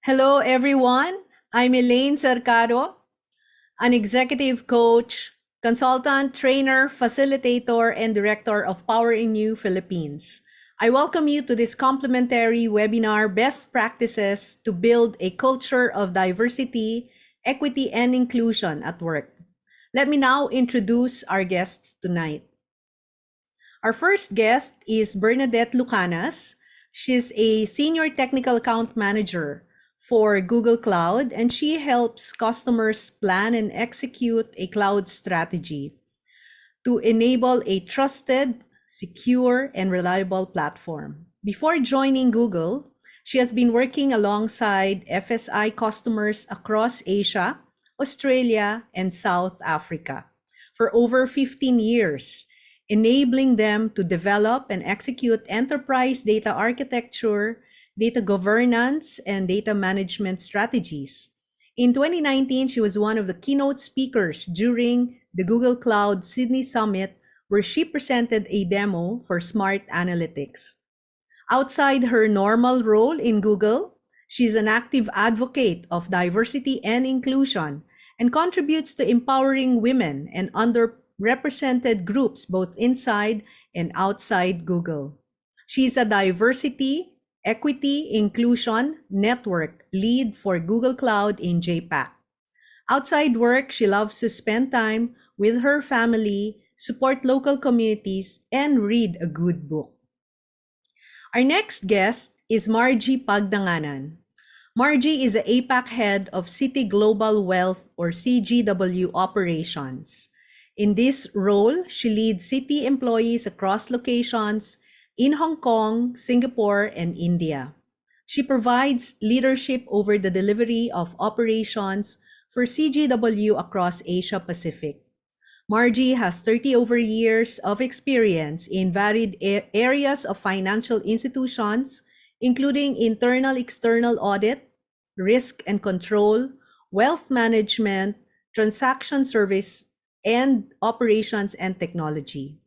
Hello, everyone. I'm Elaine Cercado, an executive coach, consultant, trainer, facilitator, and director of POWERinU Philippines. I welcome you to this complimentary webinar, Best Practices to Build a Culture of Diversity, Equity, and Inclusion at Work. Let me now introduce our guests tonight. Our first guest is Bernadette Lucanas. She's a senior technical account manager for Google Cloud, and she helps customers plan and execute a cloud strategy to enable a trusted, secure, and reliable platform. Before joining Google, she has been working alongside FSI customers across Asia, Australia, and South Africa for over 15 years, enabling them to develop and execute enterprise data architecture, data governance, and data management strategies. In 2019, she was one of the keynote speakers during the Google Cloud Sydney Summit, where she presented a demo for smart analytics. Outside her normal role in Google, she's an active advocate of diversity and inclusion and contributes to empowering women and underrepresented groups both inside and outside Google. She's a diversity, equity, inclusion network lead for Google Cloud in JPAC. Outside work, she loves to spend time with her family, support local communities, and read a good book. Our next guest is Margie Pagdanganan. Margie is the APAC head of Citi Global Wealth or CGW operations. In this role, she leads Citi employees across locations in Hong Kong, Singapore, and India. She provides leadership over the delivery of operations for CGW across Asia Pacific. Margie has 30 over years of experience in varied areas of financial institutions, including internal external audit, risk and control, wealth management, transaction service, and operations and technology.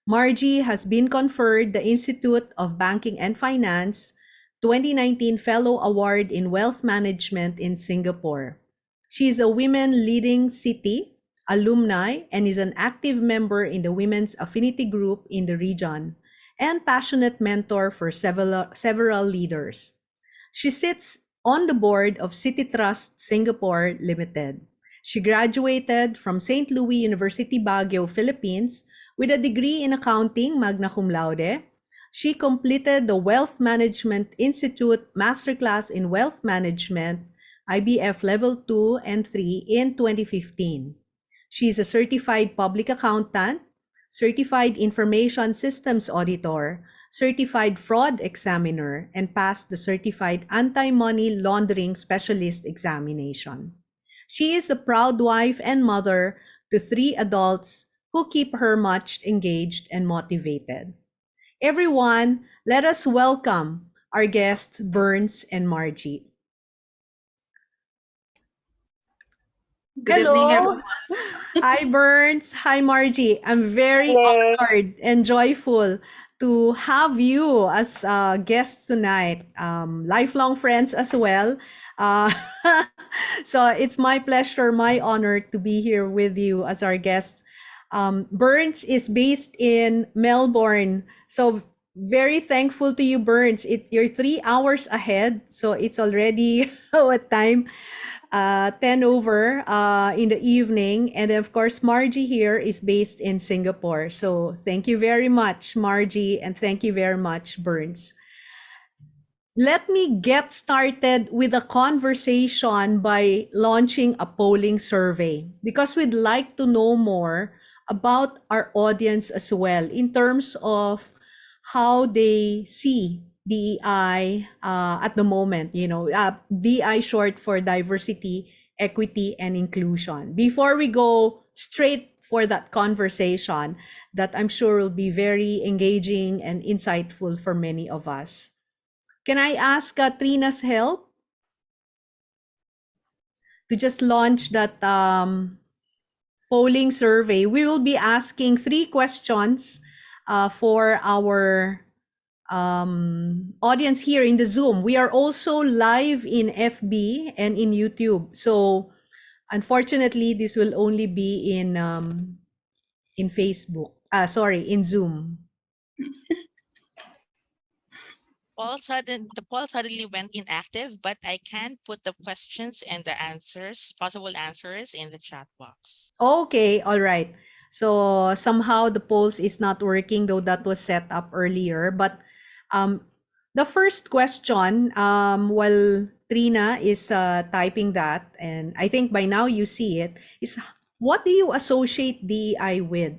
Margie has been conferred the Institute of Banking and Finance 2019 Fellow Award in Wealth Management in Singapore. She is a Women Leading City alumni and is an active member in the Women's Affinity Group in the region and passionate mentor for several leaders. She sits on the board of City Trust Singapore Limited. She graduated from St. Louis University Baguio, Philippines with a degree in accounting, magna cum laude. She completed the Wealth Management Institute Masterclass in Wealth Management, IBF Level 2 and 3 in 2015. She is a certified public accountant, certified information systems auditor, certified fraud examiner, and passed the certified anti-money laundering specialist examination. She is a proud wife and mother to 3 adults who keep her much engaged and motivated. Everyone, let us welcome our guests, Burns and Margie. Good evening, Hello. everyone. Hi, Burns. Hi, Margie. I'm very Hello. honored and joyful to have you as guests tonight. Lifelong friends as well. Uh, so it's my pleasure, my honor to be here with you as our guests. Burns is based in Melbourne. So very thankful to you, Burns. You're 3 hours ahead. So it's already what time? 10 over in the evening. And of course, Margie here is based in Singapore. So thank you very much, Margie, and thank you very much, Burns. Let me get started with a conversation by launching a polling survey because we'd like to know more about our audience as well in terms of how they see DEI at the moment, DI short for diversity, equity, and inclusion. Before we go straight for that conversation that I'm sure will be very engaging and insightful for many of us. Can I ask Trina's help to just launch that polling survey? We will be asking 3 questions for our audience here in the Zoom. We are also live in FB and in YouTube. So unfortunately, this will only be in Facebook. Sorry, in Zoom. The poll suddenly went inactive, but I can put the questions and the answers, possible answers, in the chat box. Okay, all right. So somehow the polls is not working, though that was set up earlier. But um, the first question, while Trina is typing that, and I think by now you see it, is what do you associate DEI with?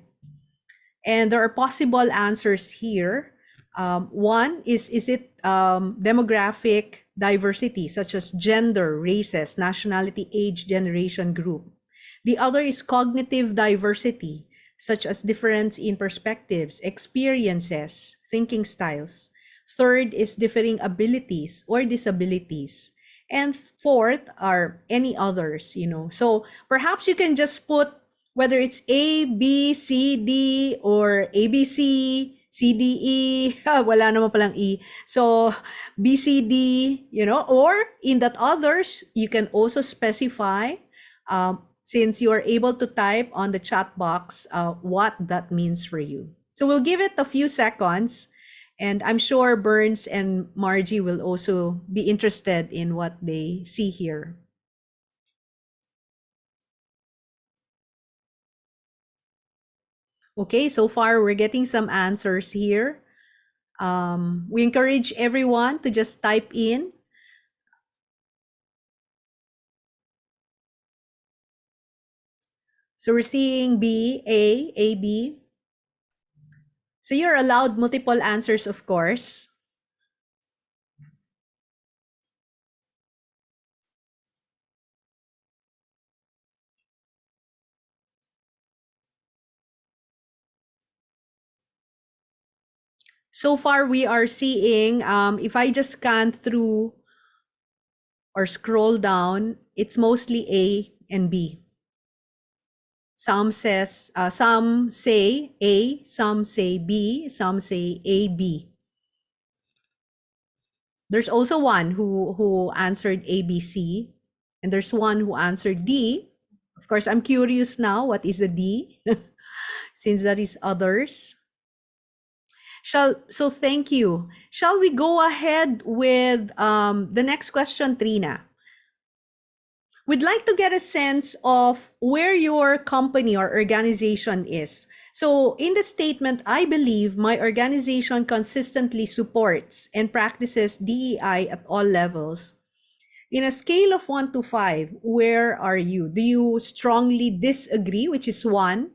And there are possible answers here. One is it demographic diversity, such as gender, races, nationality, age, generation, group. The other is cognitive diversity, such as difference in perspectives, experiences, thinking styles. Third is differing abilities or disabilities. And fourth are any others, So perhaps you can just put whether it's A, B, C, D, or A, B, C, C, D, E, wala naman palang E. So, B, C, D, or in that others, you can also specify, since you are able to type on the chat box, what that means for you. So, we'll give it a few seconds. And I'm sure Burns and Margie will also be interested in what they see here. Okay, so far we're getting some answers here. We encourage everyone to just type in. So we're seeing B, A, B. So you're allowed multiple answers, of course. So far we are seeing, if I just scan through or scroll down, it's mostly A and B. Some say A, some say B, some say A, B. There's also one who answered A, B, C, and there's one who answered D. Of course, I'm curious now, what is the D? Since that is others. So thank you. Shall we go ahead with the next question, Trina? We'd like to get a sense of where your company or organization is. So in the statement, I believe my organization consistently supports and practices DEI at all levels. In a scale of 1 to 5, where are you? Do you strongly disagree, which is 1?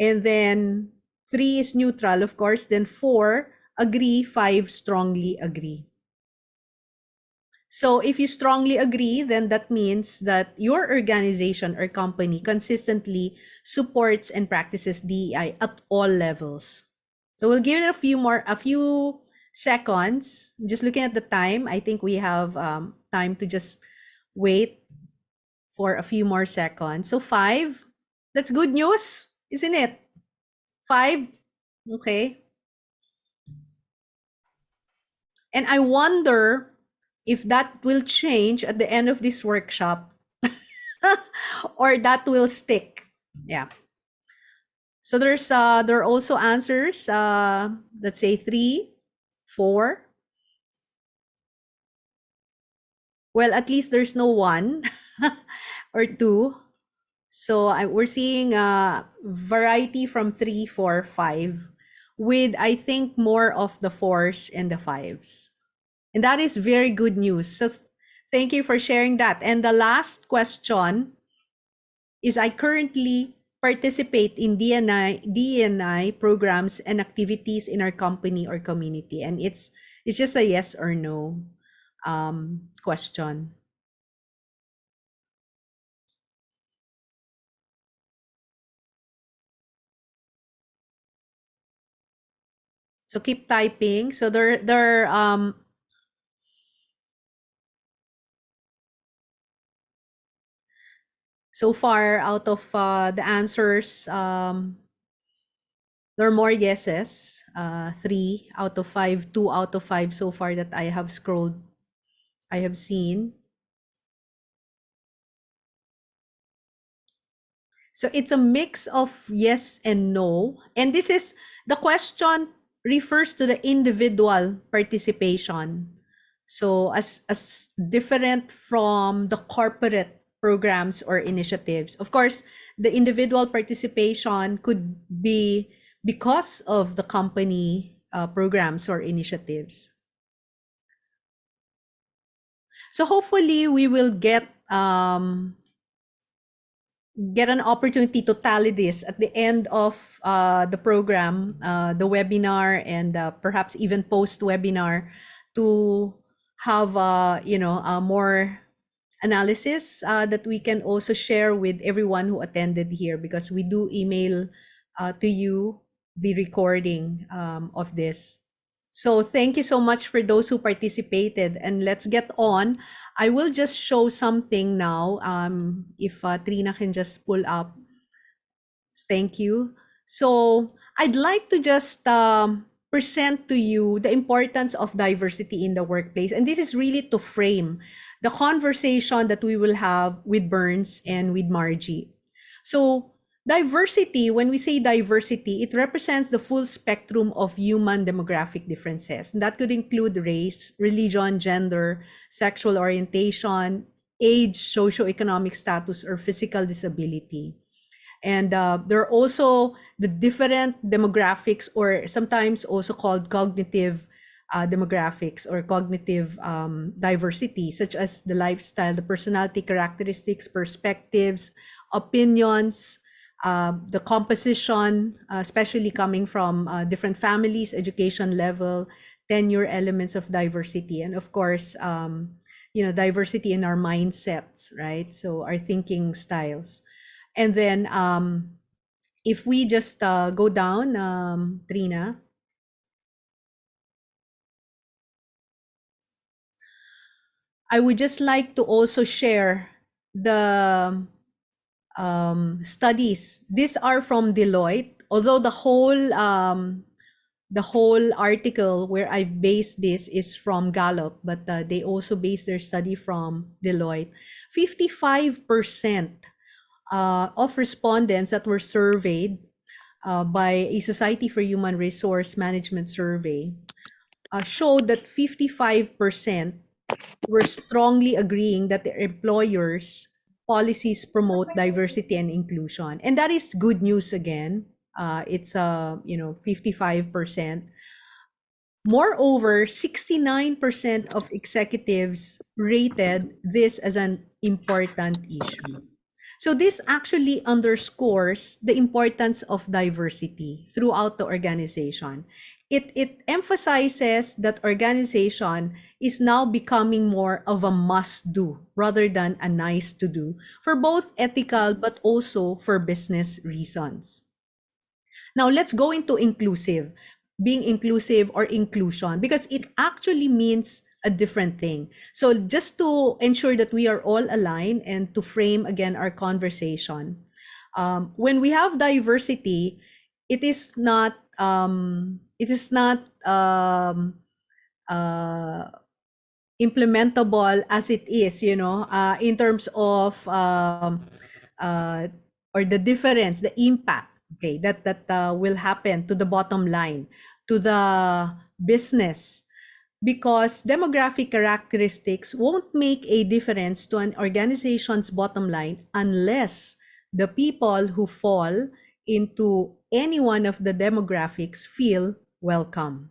And then 3 is neutral, of course. Then 4, agree. 5, strongly agree. So if you strongly agree, then that means that your organization or company consistently supports and practices DEI at all levels. So we'll give it a few seconds. Just looking at the time, I think we have time to just wait for a few more seconds. So 5, that's good news, isn't it? 5, okay. And I wonder if that will change at the end of this workshop or that will stick. Yeah. So there are also answers, let's say 3, 4. Well, at least there's no 1 or 2. So we're seeing a variety from 3, 4, 5, with I think more of the 4s and the 5s. And that is very good news. So thank you for sharing that. And the last question is, I currently participate in DNI programs and activities in our company or community. And it's just a yes or no question. So keep typing. So there so far out of the answers, there There are more yeses, 3 out of 5, 2 out of 5 so far that I have seen. So it's a mix of yes and no. And the question refers to the individual participation. So as different from the corporate programs or initiatives. Of course, the individual participation could be because of the company programs or initiatives. So hopefully we will get an opportunity to tally this at the end of the program, the webinar, and perhaps even post-webinar to have more analysis that we can also share with everyone who attended here, because we do email to you the recording of this. So thank you so much for those who participated, and let's get on. I will just show something now. If Trina can just pull up. Thank you. So I'd like to just present to you the importance of diversity in the workplace. And this is really to frame the conversation that we will have with Burns and with Margie. So diversity, when we say diversity, it represents the full spectrum of human demographic differences. And that could include race, religion, gender, sexual orientation, age, socioeconomic status, or physical disability. And there are also the different demographics, or sometimes also called cognitive demographics or cognitive diversity, such as the lifestyle, the personality characteristics, perspectives, opinions, the composition, especially coming from different families, education level, tenure, elements of diversity, and of course, diversity in our mindsets, right? So our thinking styles. And then if we just go down, Trina. I would just like to also share the studies. These are from Deloitte, although the whole article where I've based this is from Gallup, but they also base their study from Deloitte. 55% of respondents that were surveyed by a Society for Human Resource Management survey showed that 55% were strongly agreeing that their employers' policies promote diversity and inclusion. And that is good news again. It's 55%. Moreover, 69% of executives rated this as an important issue. So this actually underscores the importance of diversity throughout the organization. It emphasizes that organization is now becoming more of a must-do rather than a nice-to-do for both ethical but also for business reasons. Now let's go into being inclusive or inclusion, because it actually means a different thing. So just to ensure that we are all aligned and to frame again our conversation, when we have diversity, it is not implementable as it is, in terms of or the difference, the impact, okay, that will happen to the bottom line, to the business, because demographic characteristics won't make a difference to an organization's bottom line unless the people who fall into any one of the demographics feel welcome.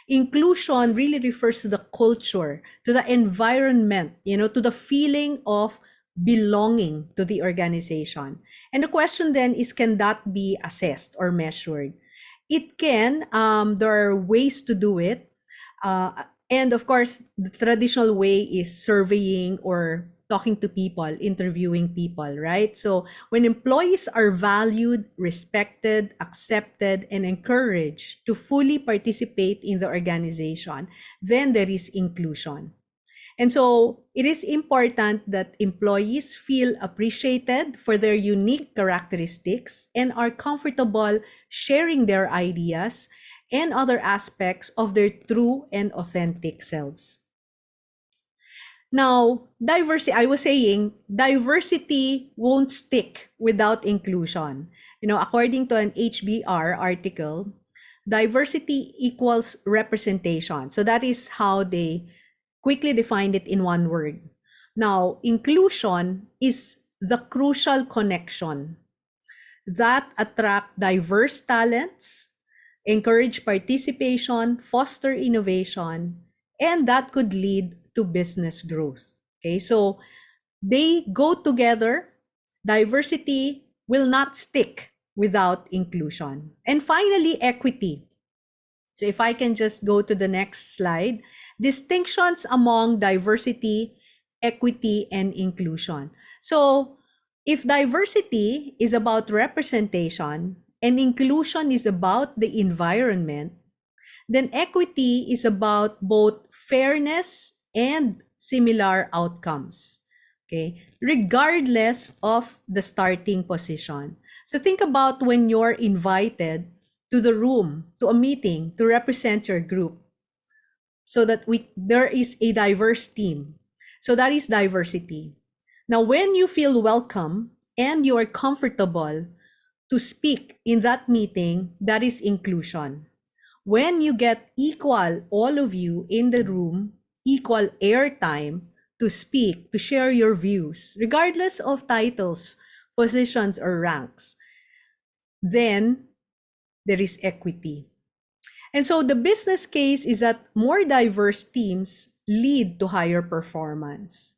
Inclusion really refers to the culture, to the environment, to the feeling of belonging to the organization. And the question then is, can that be assessed or measured? It can. There are ways to do it. And of course, the traditional way is surveying or talking to people, interviewing people, right? So when employees are valued, respected, accepted, and encouraged to fully participate in the organization, then there is inclusion. And so it is important that employees feel appreciated for their unique characteristics and are comfortable sharing their ideas and other aspects of their true and authentic selves. Now, diversity, I was saying, diversity won't stick without inclusion. According to an HBR article, diversity equals representation. So that is how they quickly defined it in one word. Now, inclusion is the crucial connection that attract diverse talents, encourage participation, foster innovation, and that could lead to business growth. Okay, so they go together. Diversity will not stick without inclusion. And finally, equity. So if I can just go to the next slide, distinctions among diversity, equity, and inclusion. So if diversity is about representation and inclusion is about the environment, then equity is about both fairness and similar outcomes. Okay, regardless of the starting position. So think about when you're invited to the room, to a meeting, to represent your group, so that there is a diverse team. So that is diversity. Now, when you feel welcome and you are comfortable to speak in that meeting, that is inclusion. When you get equal, all of you in the room, equal airtime to speak, to share your views, regardless of titles, positions, or ranks, then there is equity. And so the business case is that more diverse teams lead to higher performance.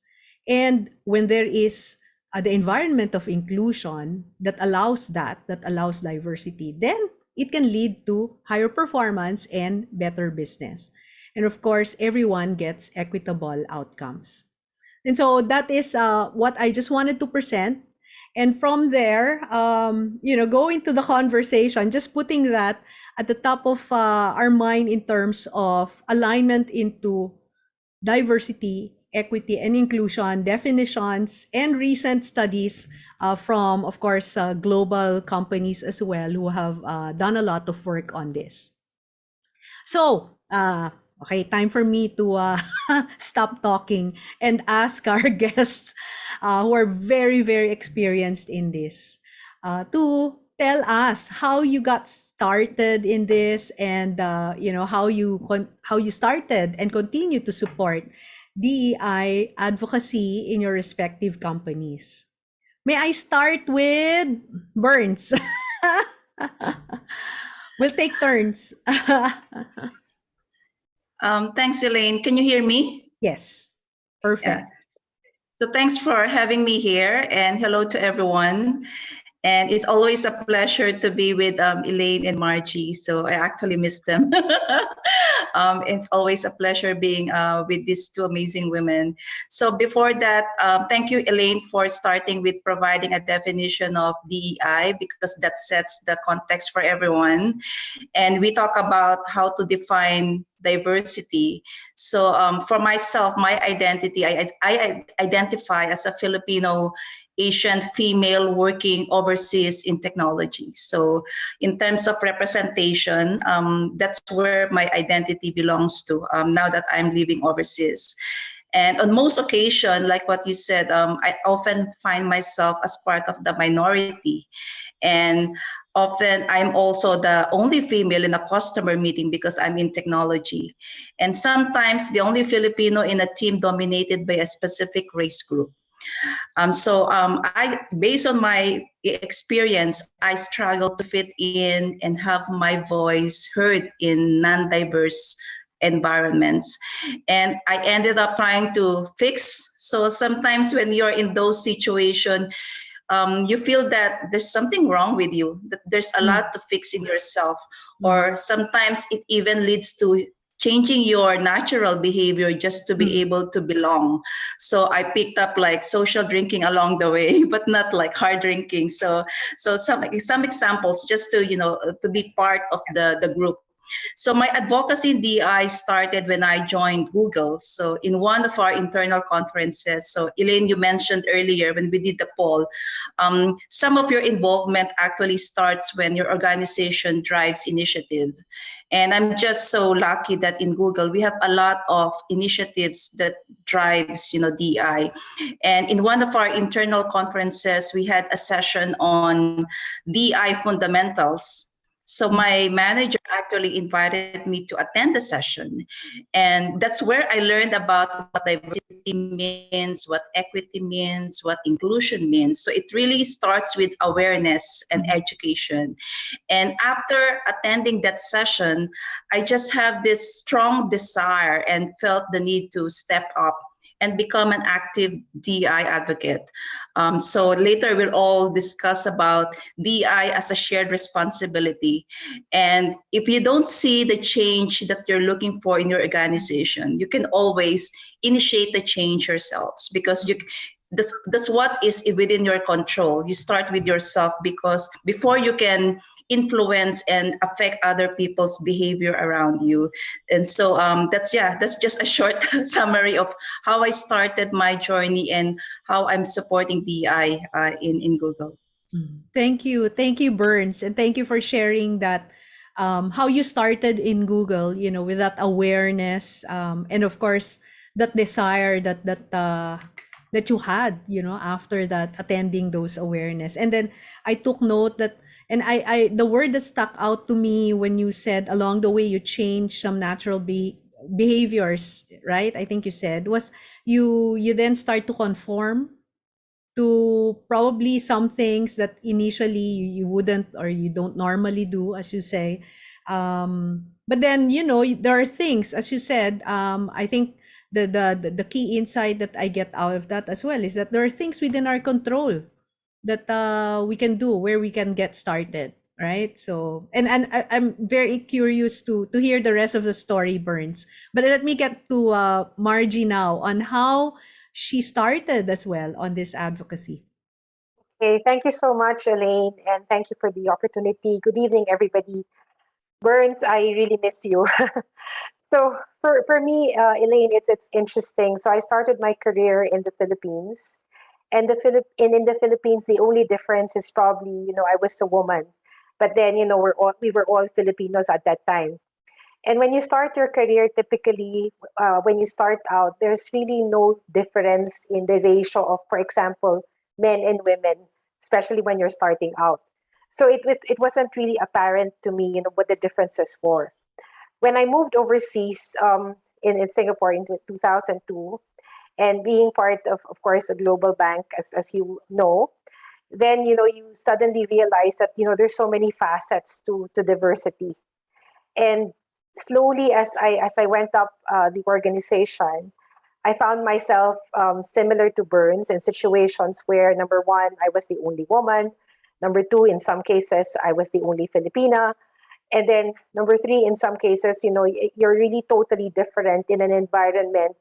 And when there is the environment of inclusion that allows diversity, then it can lead to higher performance and better business. And of course, everyone gets equitable outcomes. And so that is what I just wanted to present. And from there, go into the conversation, just putting that at the top of our mind in terms of alignment into diversity, equity, and inclusion, definitions, and recent studies from, of course, global companies as well who have done a lot of work on this. So, okay, time for me to stop talking and ask our guests who are very, very experienced in this to tell us how you got started in this and how you started and continue to support DEI advocacy in your respective companies. May I start with Burns? We'll take turns. Thanks, Elaine. Can you hear me? Yes, perfect. Yeah. So thanks for having me here, and hello to everyone. And it's always a pleasure to be with Elaine and Margie. So I actually miss them. It's always a pleasure being with these two amazing women. So before that, thank you, Elaine, for starting with providing a definition of DEI, because that sets the context for everyone. And we talk about how to define diversity. So for myself, my identity, I identify as a Filipino Asian female working overseas in technology. So in terms of representation, that's where my identity belongs to now that I'm living overseas. And on most occasions, like what you said, I often find myself as part of the minority. And often I'm also the only female in a customer meeting because I'm in technology. And sometimes the only Filipino in a team dominated by a specific race group. Based on my experience, I struggled to fit in and have my voice heard in non-diverse environments. And I ended up trying to fix. So sometimes when you're in those situations, you feel that there's something wrong with you, that there's a lot to fix in yourself, or sometimes it even leads to changing your natural behavior just to be able to belong. So I picked up like social drinking along the way, but not like hard drinking. So some examples just to, to be part of the group. So my advocacy in DI started when I joined Google. So in one of our internal conferences, so Elaine, you mentioned earlier when we did the poll, some of your involvement actually starts when your organization drives initiative. And I'm just so lucky that in Google, we have a lot of initiatives that drives, DI. And in one of our internal conferences, we had a session on DI fundamentals. So my manager actually invited me to attend the session. And that's where I learned about what diversity means, what equity means, what inclusion means. So it really starts with awareness and education. And after attending that session, I just have this strong desire and felt the need to step up and become an active DI advocate. So later we'll all discuss about DI as a shared responsibility. And if you don't see the change that you're looking for in your organization, you can always initiate the change yourselves, because that's what is within your control. You start with yourself, because before you can influence and affect other people's behavior around you. And so that's just a short summary of how I started my journey and how I'm supporting DI in Google. Thank you, Burns, and thank you for sharing that, how you started in Google, with that awareness, and of course that desire that you had, after that, attending those awareness. And then I took note that, and I the word that stuck out to me when you said along the way you changed some natural behaviors, right? I think you said was you then start to conform to probably some things that initially you wouldn't, or you don't normally do, as you say. But then, there are things, as you said, I think the key insight that I get out of that as well is that there are things within our control that we can do, where we can get started, right? So, and I'm very curious to hear the rest of the story, Burns. But let me get to Margie now on how she started as well on this advocacy. Okay, thank you so much, Elaine, and thank you for the opportunity. Good evening, everybody. Burns, I really miss you. So for me, Elaine, it's interesting. So I started my career in the Philippines, and in the Philippines, the only difference is probably, I was a woman, but then, we were all Filipinos at that time. And when you start your career, typically, when you start out, there's really no difference in the ratio of, for example, men and women, especially when you're starting out. So it wasn't really apparent to me, what the differences were. When I moved overseas, in Singapore in 2002, and being part of course, a global bank, as you know, then, you suddenly realize that, there's so many facets to diversity. And slowly, as I went up the organization, I found myself similar to Burns in situations where, number one, I was the only woman. Number two, in some cases, I was the only Filipina. And then number three, in some cases, you're really totally different in an environment.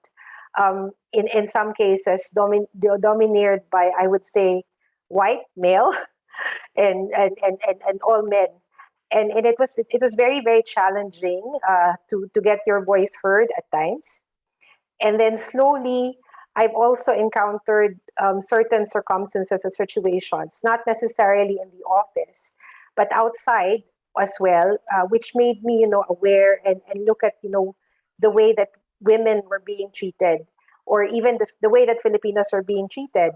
In some cases, dominated by, I would say, white male and all men. And it was very, very challenging to get your voice heard at times. And then slowly, I've also encountered certain circumstances and situations, not necessarily in the office, but outside as well, which made me, aware and look at, the way that women were being treated, or even the way that Filipinos are being treated.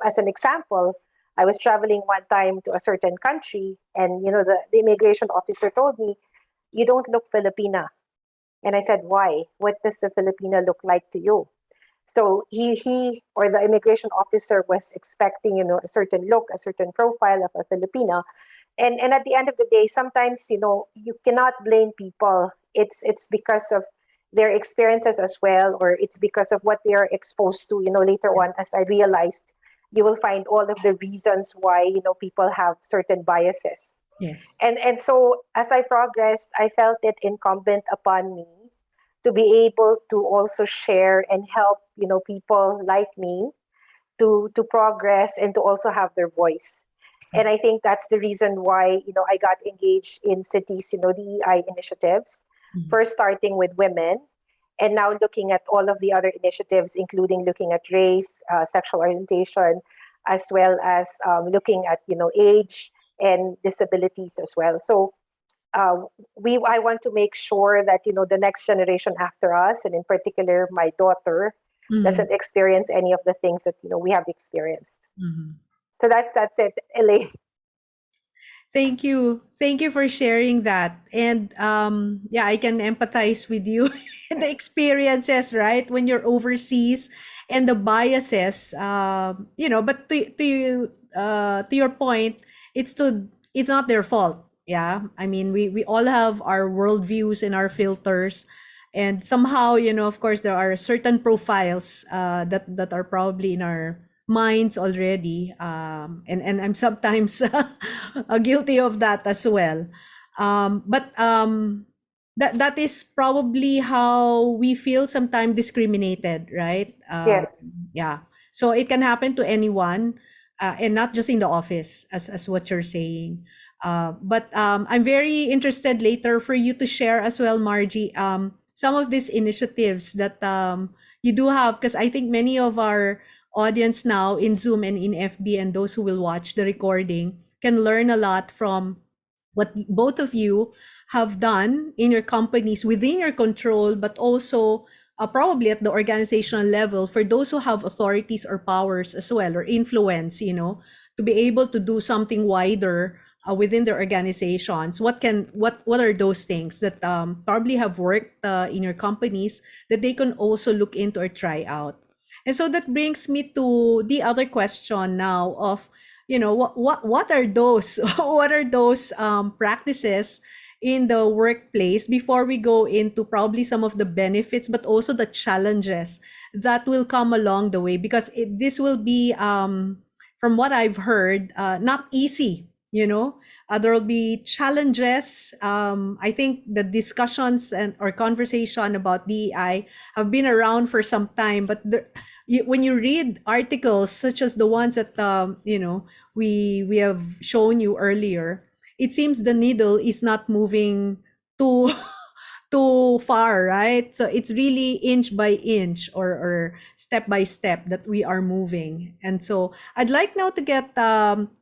As an example, I was traveling one time to a certain country, and, the immigration officer told me, "You don't look Filipina." And I said, "Why? What does a Filipina look like to you?" So he or the immigration officer was expecting, a certain look, a certain profile of a Filipina. And at the end of the day, sometimes, you cannot blame people. It's because of their experiences as well, or it's because of what they are exposed to, later on, as I realized, you will find all of the reasons why, people have certain biases. Yes. And so as I progressed, I felt it incumbent upon me to be able to also share and help, people like me to progress and to also have their voice. And I think that's the reason why, I got engaged in cities, DEI initiatives, Mhm. first starting with women, and now looking at all of the other initiatives, including looking at race, sexual orientation, as well as looking at, age and disabilities as well. So I want to make sure that, the next generation after us, and in particular my daughter, Mhm. doesn't experience any of the things that, we have experienced. Mhm. So that's it, Elaine. Thank you. Thank you for sharing that. And yeah, I can empathize with you the experiences, right? When you're overseas and the biases, but to your point, it's not their fault. Yeah. I mean, we all have our worldviews and our filters. And somehow, of course, there are certain profiles that are probably in our minds already, and I'm sometimes guilty of that as well, but that is probably how we feel sometimes discriminated, right? Yes. Yeah, so it can happen to anyone, and not just in the office, as what you're saying. But I'm very interested later for you to share as well, Margie, some of these initiatives that you do have, because I think many of our audience now in Zoom and in FB, and those who will watch the recording, can learn a lot from what both of you have done in your companies within your control, but also probably at the organizational level for those who have authorities or powers as well, or influence, to be able to do something wider within their organizations. What are those things that probably have worked in your companies that they can also look into or try out? And so that brings me to the other question now of, what are those what are those practices in the workplace, before we go into probably some of the benefits, but also the challenges that will come along the way, because this will be, from what I've heard, not easy. There will be challenges. I think the discussions and or conversation about DEI have been around for some time, but when you read articles such as the ones that we have shown you earlier, it seems the needle is not moving too too far, right? So it's really inch by inch, or step by step, that we are moving. And so I'd like now to get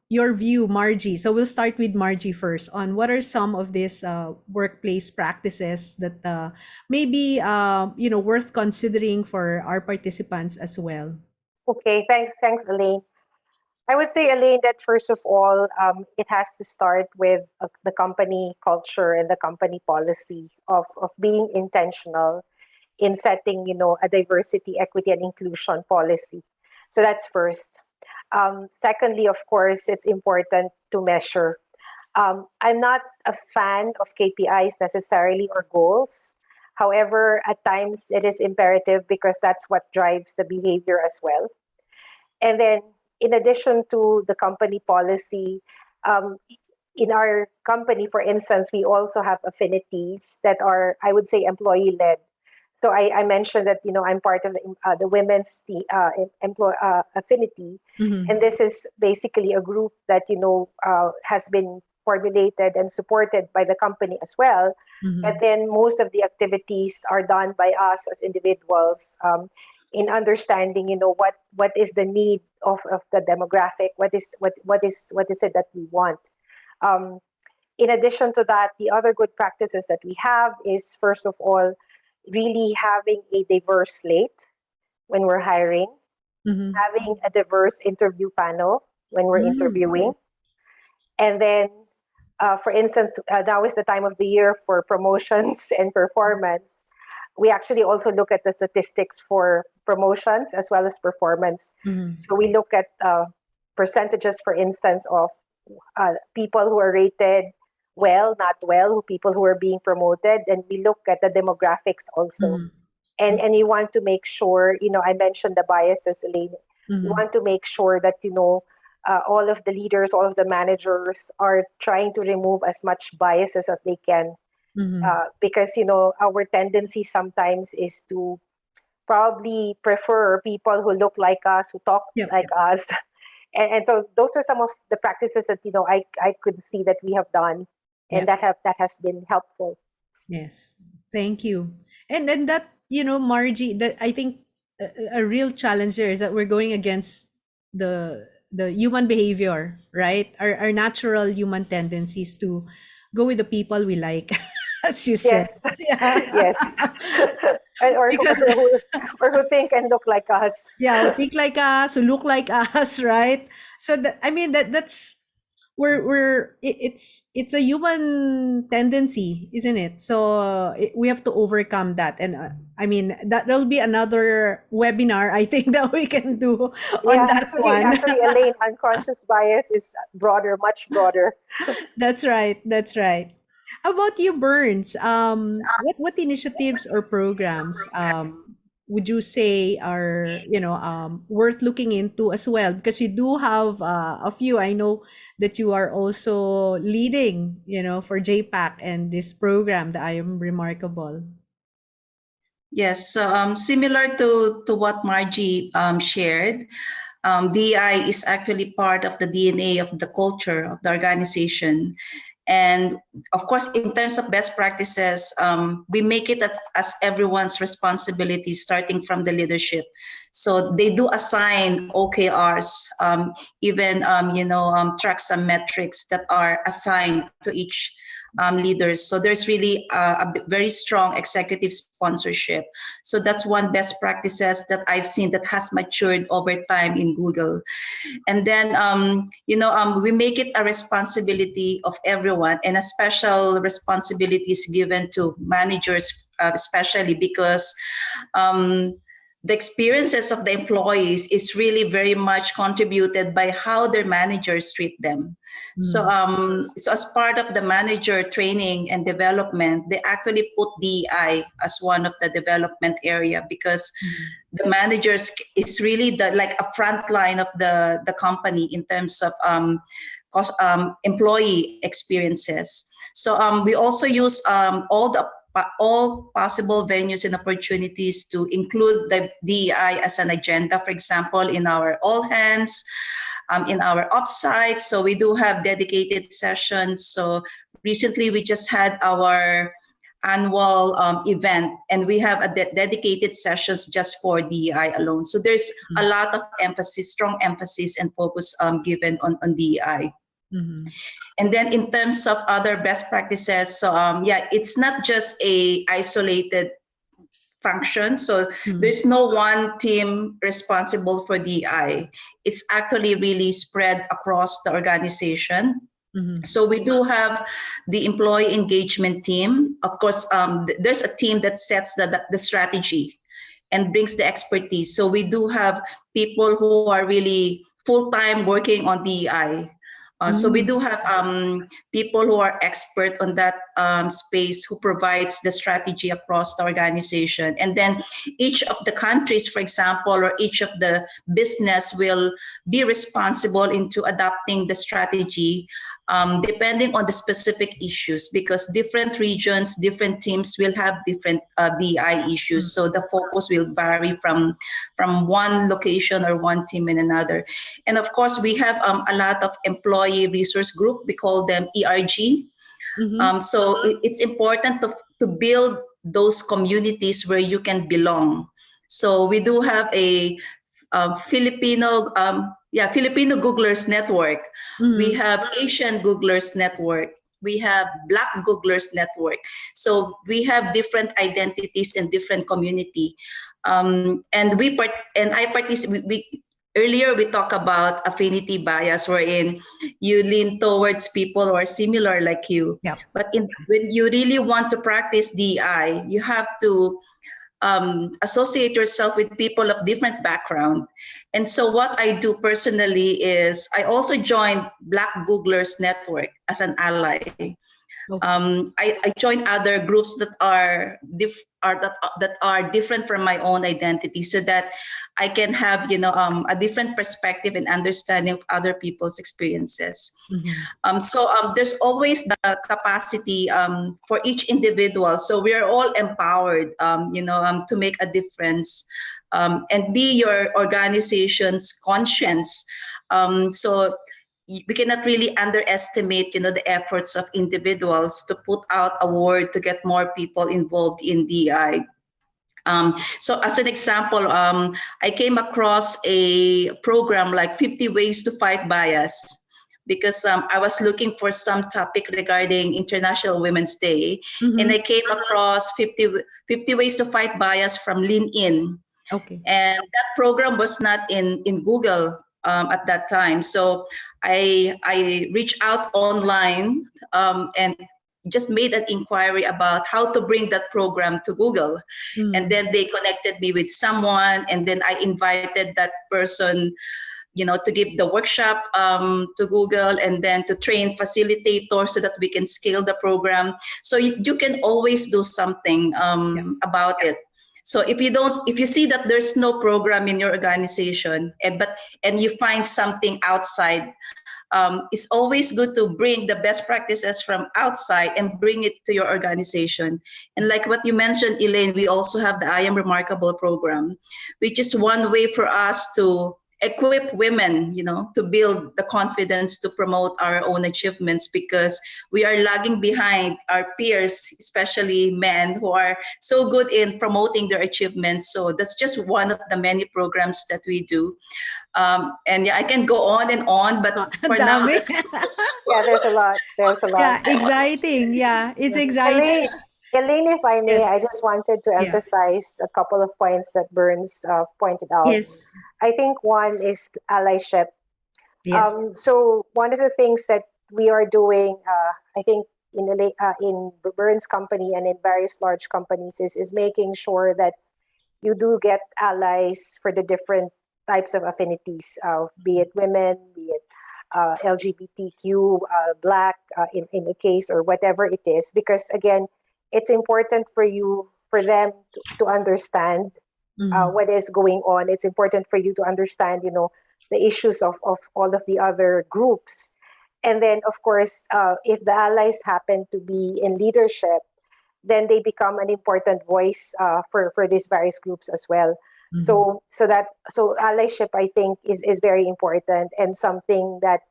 your view, Margie. So we'll start with Margie first on what are some of these workplace practices that maybe worth considering for our participants as well. Okay, thanks, Elaine. I would say, Elaine, that first of all, it has to start with the company culture and the company policy of being intentional in setting, a diversity, equity, and inclusion policy. So that's first. Secondly, of course, it's important to measure. I'm not a fan of KPIs necessarily, or goals. However, at times it is imperative because that's what drives the behavior as well. And then, in addition to the company policy, um, in our company, for instance, we also have affinities that are, I would say, employee led. So I mentioned that, I'm part of the women's affinity, Mhm. and this is basically a group that has been formulated and supported by the company as well. Mhm. But then most of the activities are done by us as individuals, in understanding, what is the need of the demographic, what is it that we want. Um, in addition to that, the other good practices that we have is, first of all, really having a diverse slate when we're hiring, Mhm. having a diverse interview panel when we're Mm. interviewing, and then, for instance, now is the time of the year for promotions and performance. We actually also look at the statistics for promotions as well as performance. Mhm. So we look at percentages, for instance, of people who are rated well, not well, people who are being promoted, and we look at the demographics also. Mhm. And you want to make sure, I mentioned the biases, Elaine. You Mhm. want to make sure that, all of the leaders, all of the managers are trying to remove as much biases as they can. Mhm. Because, our tendency sometimes is to probably prefer people who look like us, who talk Yep. like us, And so those are some of the practices that I could see that we have done, and Yep. that has been helpful. Yes. Thank you. And that, Margie, that I think a real challenge there is that we're going against the human behavior, right? Our natural human tendencies to go with the people we like, as you said. Yes, Yeah. yes. or, Because or who think and look like us. yeah, who think like us, who look like us, right? So that, I mean, that's it's a human tendency, isn't it? So we have to overcome that, and I mean that'll be another webinar I think that we can do on Yeah, that one. actually, Elaine, unconscious bias is broader, much broader. That's right. That's right. How about you, Burns? What initiatives or programs would you say are worth looking into as well? Because you do have a few. I know that you are also leading, for JPAC and this program, the I Am Remarkable. Yes, so similar to what Margie shared, DI is actually part of the DNA of the culture of the organization. And of course, in terms of best practices, we make it as everyone's responsibility, starting from the leadership. So they do assign OKRs, even track some metrics that are assigned to each leaders. So there's really a very strong executive sponsorship. So that's one best practices that I've seen that has matured over time in Google. And then we make it a responsibility of everyone, and a special responsibility is given to managers, especially because the experiences of the employees is really very much contributed by how their managers treat them. So as part of the manager training and development, they actually put DEI as one of the development area, because the managers is really like a front line of the company in terms of employee experiences. So we also use all possible venues and opportunities to include the DEI as an agenda. For example, in our all hands, in our offsite. So we do have dedicated sessions. So recently we just had our annual event, and we have a dedicated sessions just for DEI alone. So there's a lot of emphasis, strong emphasis and focus given on DEI. And then in terms of other best practices, so it's not just a isolated function. So there's no one team responsible for DEI. It's actually really spread across the organization. So we do have the employee engagement team. Of course, there's a team that sets the strategy and brings the expertise. So we do have people who are really full-time working on DEI. So we do have people who are expert on that space, who provides the strategy across the organization. And then each of the countries, for example, or each of the business will be responsible into adapting the strategy depending on the specific issues, because different regions, different teams will have different DI issues. So the focus will vary from one location or one team in another. And of course, we have a lot of employee resource group. We call them ERG. So it's important to build those communities where you can belong. So we do have a Filipino Googlers Network. We have Asian Googlers Network. We have Black Googlers Network. So we have different identities and different community. And I participate. Earlier we talked about affinity bias, wherein you lean towards people who are similar like you. Yep. But when you really want to practice DI, you have to associate yourself with people of different background. And so what I do personally is I also joined Black Googlers Network as an ally. I join other groups that are different from my own identity, so that I can have a different perspective and understanding of other people's experiences. So there's always the capacity for each individual. So we are all empowered, to make a difference and be your organization's conscience So we cannot really underestimate, the efforts of individuals to put out a word to get more people involved in DI. So as an example, I came across a program like 50 Ways to Fight Bias because I was looking for some topic regarding International Women's Day. And I came across 50 Ways to Fight Bias from LinkedIn. Okay. And that program was not in Google at that time. So I reached out online and just made an inquiry about how to bring that program to Google. And then they connected me with someone, and then I invited that person, to give the workshop to Google, and then to train facilitators so that we can scale the program. So you can always do something about it. So if you see that there's no program in your organization, and you find something outside, it's always good to bring the best practices from outside and bring it to your organization. And like what you mentioned, Elaine, we also have the I Am Remarkable program, which is one way for us to equip women, to build the confidence to promote our own achievements, because we are lagging behind our peers, especially men who are so good in promoting their achievements. So that's just one of the many programs that we do. And yeah, I can go on and on, but for now, Dami. Yeah, there's a lot. There's a lot. Yeah, exciting. Yeah, it's exciting. Elaine, if I may, Yes. I just wanted to Yeah. emphasize a couple of points that Burns pointed out. Yes. I think one is allyship. Yes. So one of the things that we are doing, I think in Burns' company and in various large companies is making sure that you do get allies for the different types of affinities, be it women, be it LGBTQ, Black, in the case, or whatever it is, because again, it's important for them to understand what is going on. It's important for you to understand, the issues of all of the other groups. And then, of course, if the allies happen to be in leadership, then they become an important voice for these various groups as well. So allyship, I think, is very important, and something that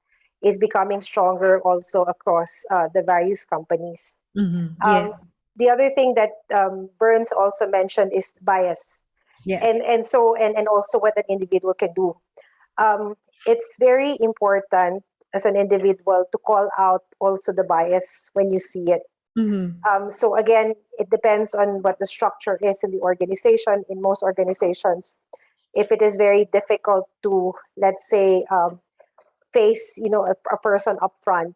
is becoming stronger also across the various companies. Yes. The other thing that Burns also mentioned is bias. Yes. And also what an individual can do. It's very important as an individual to call out also the bias when you see it. So again, it depends on what the structure is in the organization. In most organizations, if it is very difficult to, let's say, face a person up front,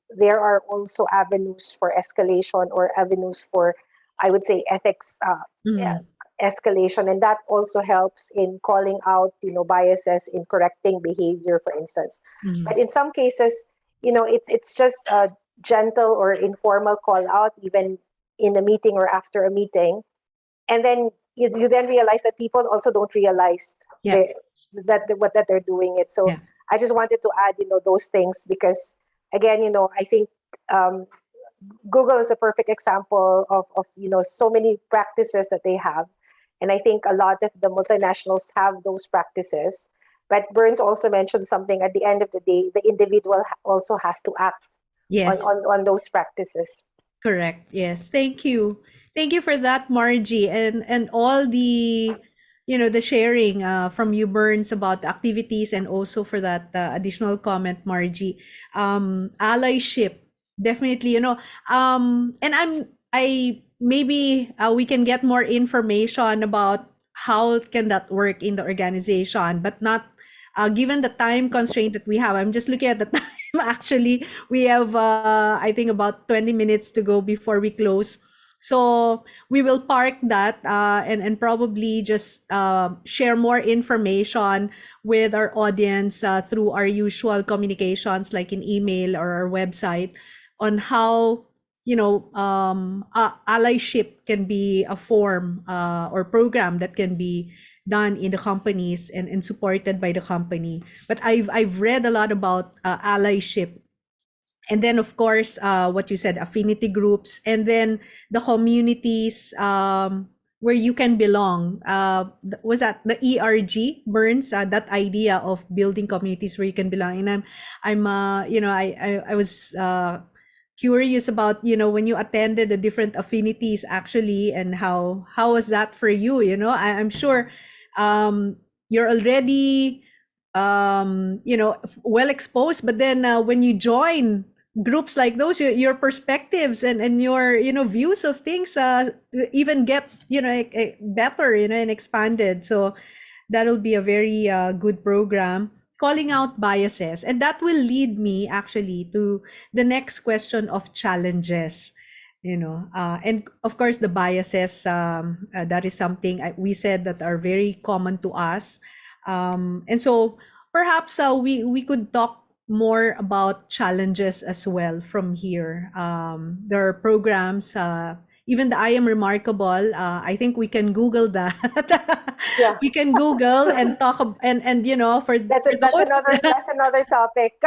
there are also avenues for escalation, or avenues for, I would say, ethics escalation, and that also helps in calling out biases, in correcting behavior, for instance. But in some cases, it's just a gentle or informal call out, even in a meeting or after a meeting, and then you then realize that people also don't realize that they're doing it. So I just wanted to add those things, because again, I think Google is a perfect example of so many practices that they have, and I think a lot of the multinationals have those practices. But Burns also mentioned something: at the end of the day, the individual also has to act on those practices. Correct. Yes. Thank you. Thank you for that, Margie, and all the the sharing from you, Burns, about the activities, and also for that additional comment, Margie. Allyship, definitely. And I maybe we can get more information about how can that work in the organization, but not given the time constraint that we have. I'm just looking at the time. Actually, we have I think about 20 minutes to go before we close. So we will park that and probably just share more information with our audience through our usual communications, like in email or our website, on how allyship can be a form or program that can be done in the companies and supported by the company. But I've read a lot about allyship. And then, of course, what you said, affinity groups, and then the communities where you can belong. Was that the ERG, Burns? That idea of building communities where you can belong. And I was curious about, when you attended the different affinities actually, and how was that for you? I'm sure you're already well exposed, but then when you join groups like those, your perspectives and your views of things even get better, and expanded. So that'll be a very good program, calling out biases, and that will lead me actually to the next question of challenges. And of course the biases, that is something we said that are very common to us, and so perhaps we could talk more about challenges as well from here. There are programs, even the I Am Remarkable. I think we can Google that. Yeah. We can Google and talk and for That's another topic.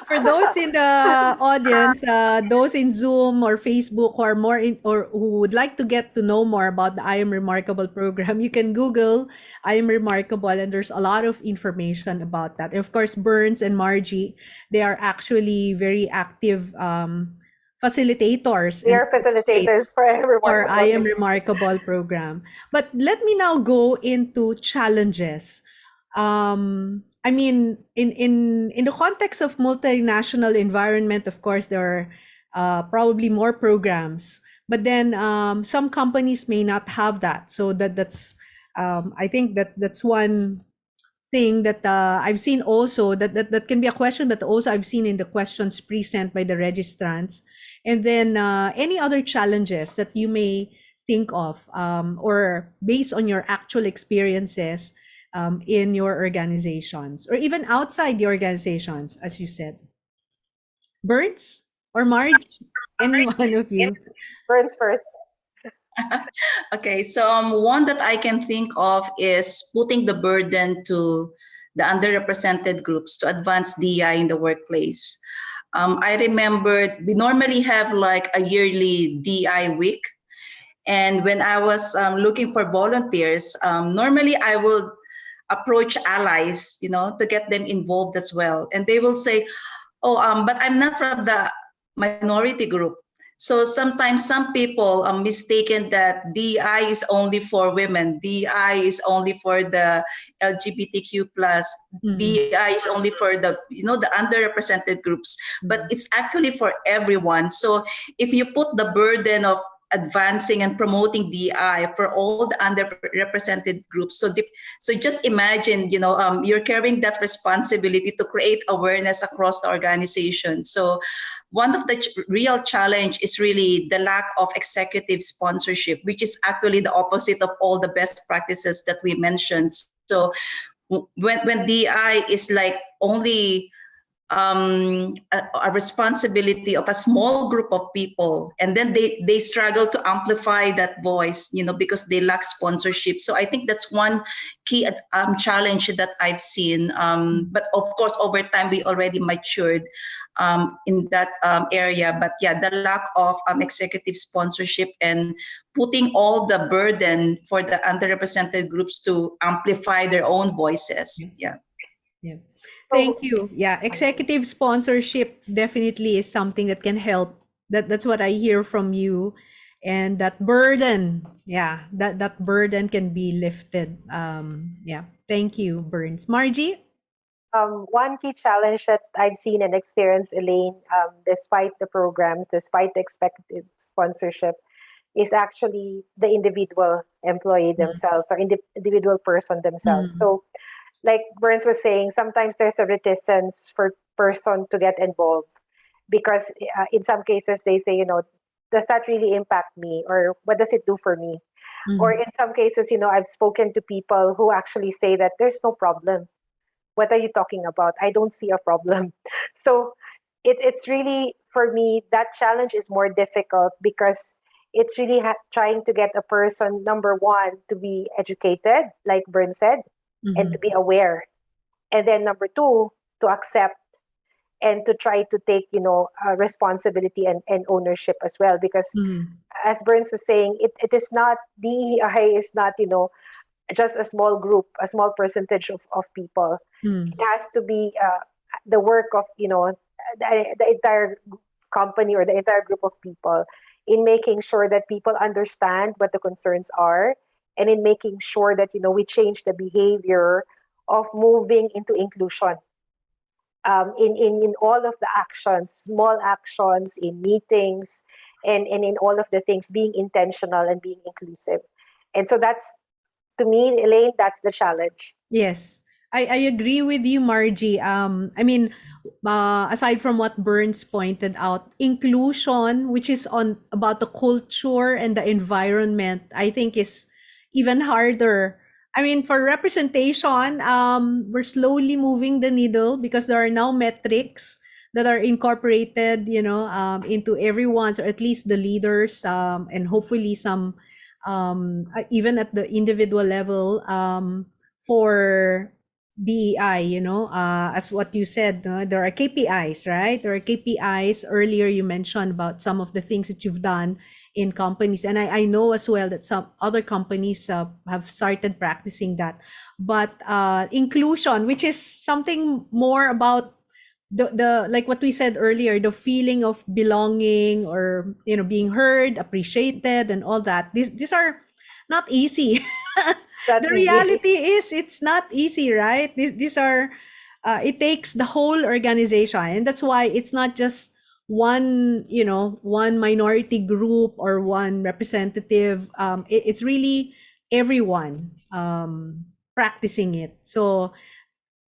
for those in the audience, those in Zoom or Facebook who are more in or who would like to get to know more about the I Am Remarkable program, you can Google I Am Remarkable, and there's a lot of information about that. And of course, Burns and Margie, they are actually very active facilitators We and are facilitators for or I Am Remarkable. Remarkable program. But let me now go into challenges. I mean, in the context of multinational environment, of course, there are probably more programs. But then some companies may not have that. So that's I think that's one thing that I've seen also that can be a question, but also I've seen in the questions present by the registrants. And then any other challenges that you may think of, or based on your actual experiences in your organizations or even outside the organizations, as you said. Burns or Marge, any one of you? Burns first. Okay, so one that I can think of is putting the burden to the underrepresented groups to advance DI in the workplace. I remember we normally have like a yearly DI week. And when I was looking for volunteers, normally I will approach allies, to get them involved as well. And they will say, oh, but I'm not from the minority group. So sometimes some people are mistaken that DI is only for women, DI is only for the LGBTQ plus, DI is only for the underrepresented groups, but it's actually for everyone. So if you put the burden of advancing and promoting DI for all the underrepresented groups. So just imagine, you're carrying that responsibility to create awareness across the organization. So one of the real challenge is really the lack of executive sponsorship, which is actually the opposite of all the best practices that we mentioned. So when DI is like only a responsibility of a small group of people, and then they struggle to amplify that voice, because they lack sponsorship. So I think that's one key challenge that I've seen. But of course, over time we already matured in that area. But yeah, the lack of executive sponsorship and putting all the burden for the underrepresented groups to amplify their own voices. Yeah. Thank you. Yeah, executive sponsorship definitely is something that can help. That's what I hear from you. And that burden, that burden can be lifted. Thank you, Burns. Margie? One key challenge that I've seen and experienced, Elaine, despite the programs, despite the expected sponsorship, is actually the individual employee themselves or individual person themselves. So like Burns was saying, sometimes there's a reticence for person to get involved because in some cases they say, does that really impact me, or what does it do for me? Or in some cases, I've spoken to people who actually say that there's no problem. What are you talking about? I don't see a problem. So it's really, for me, that challenge is more difficult because it's really trying to get a person, number one, to be educated, like Burns said, and to be aware. And then number two, to accept and to try to take, responsibility and ownership as well. Because Mm. as Burns was saying, it is not, DEI is not, just a small group, a small percentage of people. Mm. It has to be the work of, the entire company or the entire group of people, in making sure that people understand what the concerns are, and in making sure that, we change the behavior of moving into inclusion, in all of the actions, small actions, in meetings, and in all of the things, being intentional and being inclusive. And so that's, to me, Elaine, that's the challenge. Yes, I agree with you, Margie. I mean, aside from what Burns pointed out, inclusion, which is on about the culture and the environment, I think is even harder. I mean, for representation, we're slowly moving the needle because there are now metrics that are incorporated, into everyone's, or at least the leaders, and hopefully some, even at the individual level. For DEI, as what you said, there are KPIs, right? There are KPIs. Earlier, you mentioned about some of the things that you've done in companies. And I know as well that some other companies have started practicing that. But inclusion, which is something more about the like what we said earlier, the feeling of belonging, or being heard, appreciated, and all that. These are not easy. That's The easy. reality is it's not easy, right? These are it takes the whole organization, and that's why it's not just one minority group or one representative. It's really everyone practicing it. So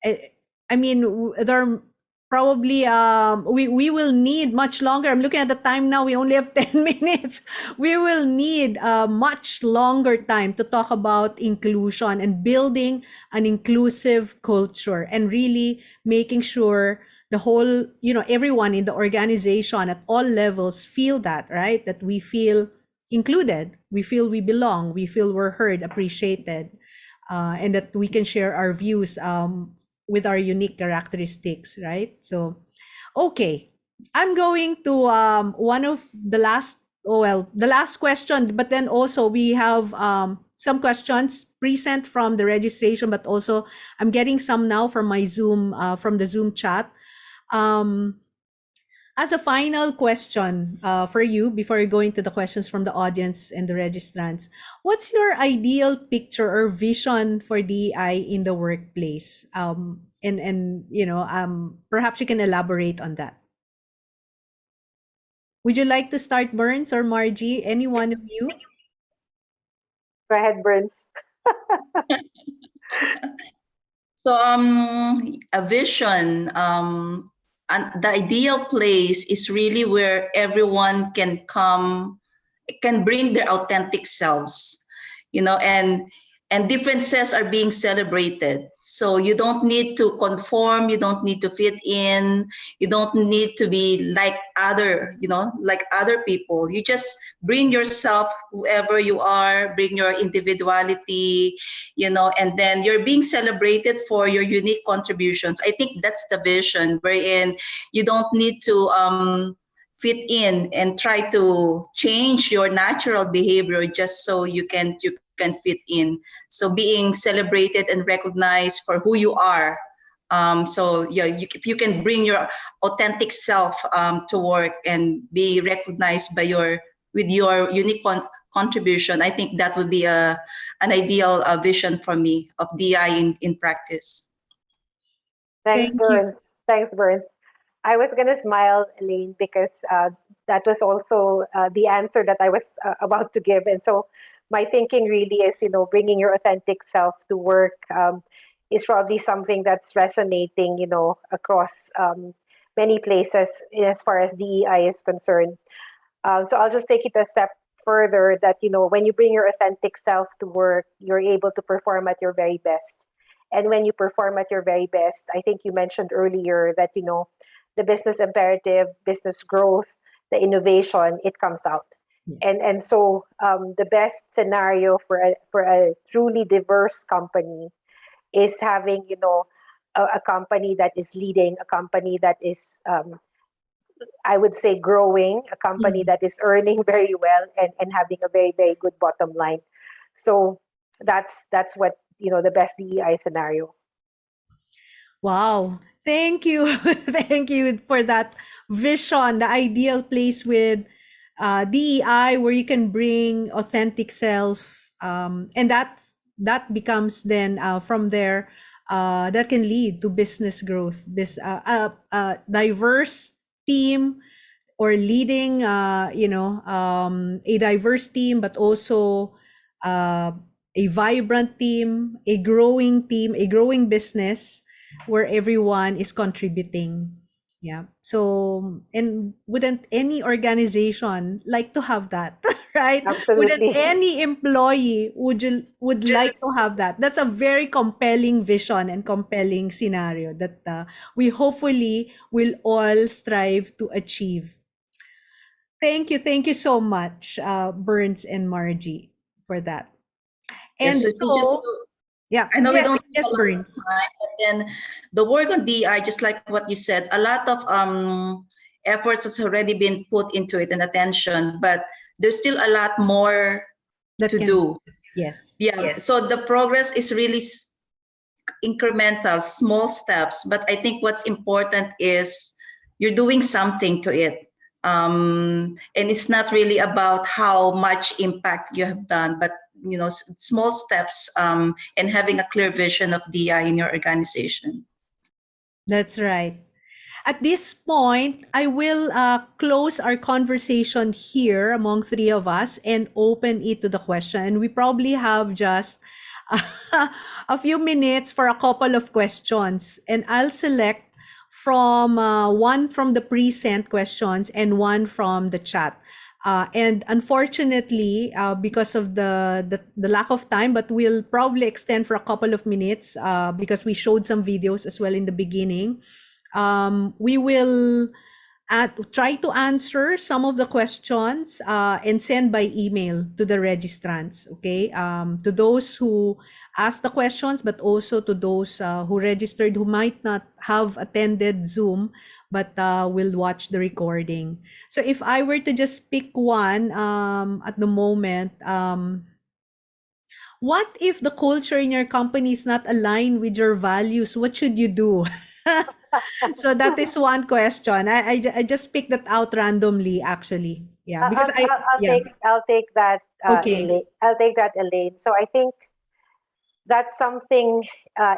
I, I mean, there are probably we will need much longer. I'm looking at the time now. We only have 10 minutes. We will need much longer time to talk about inclusion and building an inclusive culture, and really making sure the whole, everyone in the organization at all levels feel that, right? That we feel included, we feel we belong, we feel we're heard, appreciated, and that we can share our views with our unique characteristics, right? So, okay, I'm going to one of the last, oh well, the last question, but then also we have some questions present from the registration, but also I'm getting some now from my Zoom, from the Zoom chat. As a final question for you, before going to the questions from the audience and the registrants, what's your ideal picture or vision for DEI in the workplace? And perhaps you can elaborate on that. Would you like to start, Burns or Margie? Any one of you? Go ahead, Burns. So a vision, and the ideal place is really where everyone can bring their authentic selves, and differences are being celebrated. So you don't need to conform, you don't need to fit in, you don't need to be like other people. You just bring yourself, whoever you are, bring your individuality, and then you're being celebrated for your unique contributions. I think that's the vision, wherein you don't need to fit in and try to change your natural behavior just so you can fit in. So being celebrated and recognized for who you are. So yeah, if you can bring your authentic self to work and be recognized with your unique contribution, I think that would be an ideal vision for me of DI in practice. Thanks, Thank you. Burns. Thanks, Burns. I was going to smile, Elaine, because that was also the answer that I was about to give. And so my thinking really is, bringing your authentic self to work is probably something that's resonating, across many places as far as DEI is concerned. So I'll just take it a step further that, when you bring your authentic self to work, you're able to perform at your very best. And when you perform at your very best, I think you mentioned earlier that, the business imperative, business growth, the innovation, it comes out. Yeah. And so the best scenario for a truly diverse company is having, a company that is leading, a company that is, I would say, growing, a company that is earning very well and having a very, very good bottom line. So that's what, the best DEI scenario. Wow. Thank you. Thank you for that vision, the ideal place with DEI where you can bring authentic self. And that becomes then from there, that can lead to business growth. Diverse team or leading, a diverse team, but also a vibrant team, a growing business where everyone is contributing. Yeah. So, and wouldn't any organization like to have that, right? Wouldn't Absolutely. any employee would like to have that? That's a very compelling vision and compelling scenario that we hopefully will all strive to achieve. Thank you so much, Burns and Margie, for that. Yes, And so just so, yeah, I know we don't have yes, a lot of Burns. time, but then the work on DI, just like what you said, a lot of efforts has already been put into it and attention, but there's still a lot more That to can, do. yes. Yeah, so the progress is really incremental, small steps, but I think what's important is you're doing something to it. And it's not really about how much impact you have done, but small steps and having a clear vision of DI in your organization. That's right. At this point, I will close our conversation here among three of us and open it to the question. And we probably have just a few minutes for a couple of questions. And I'll select from one from the pre-sent questions and one from the chat. And unfortunately, because of the lack of time, but we'll probably extend for a couple of minutes because we showed some videos as well in the beginning. We will try to answer some of the questions and send by email to the registrants, okay? To those who asked the questions, but also to those who registered who might not have attended Zoom, but will watch the recording. So if I were to just pick one at the moment, what if the culture in your company is not aligned with your values? What should you do? So that is one question. I just picked that out randomly, actually. Yeah, because I'll take that, okay. Elaine. I'll take that, Elaine. So I think that's something,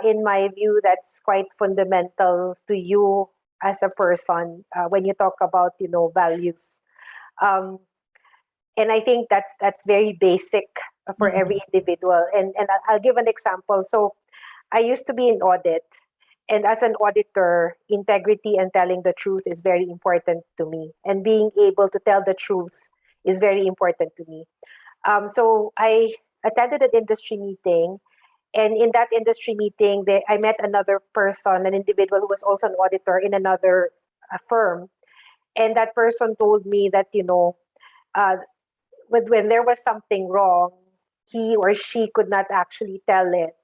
in my view, that's quite fundamental to you as a person when you talk about, values. Um, and I think that's very basic for every individual. And I'll give an example. So I used to be in audit, and as an auditor, integrity and telling the truth is very important to me. And being able to tell the truth is very important to me. So I attended an industry meeting, and in that industry meeting, I met another person, an individual who was also an auditor in another firm. And that person told me that, uh, when there was something wrong, he or she could not actually tell it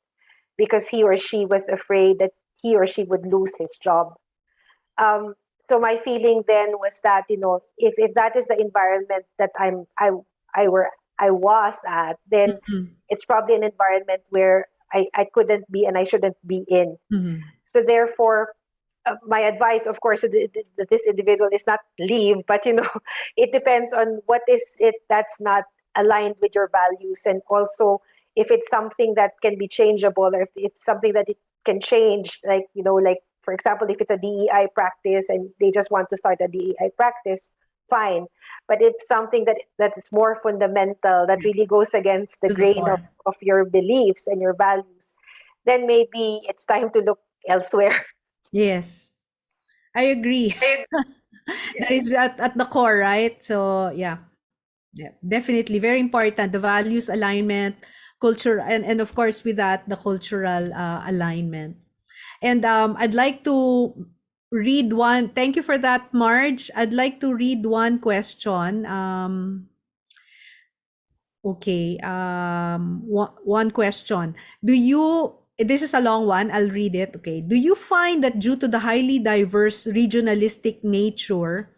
because he or she was afraid that he or she would lose his job. Um, so my feeling then was that, if that is the environment that I was at, then it's probably an environment where I couldn't be and I shouldn't be in. So therefore, my advice, of course, to this individual is not leave, but it depends on what is it that's not aligned with your values, and also if it's something that can be changeable, or if it's something that it can change, like like for example, if it's a DEI practice and they just want to start a DEI practice, fine. But if something that is more fundamental, that really goes against the To the grain core. of your beliefs and your values, then maybe it's time to look elsewhere. Yes, I agree. That is at the core, right? So yeah, definitely very important. The values alignment, culture, and of course with that the cultural alignment. And I'd like to read one. Thank you for that, Marge. I'd like to read one question. Okay. One question. Do you this is a long one. I'll read it. Okay. Do you find that due to the highly diverse regionalistic nature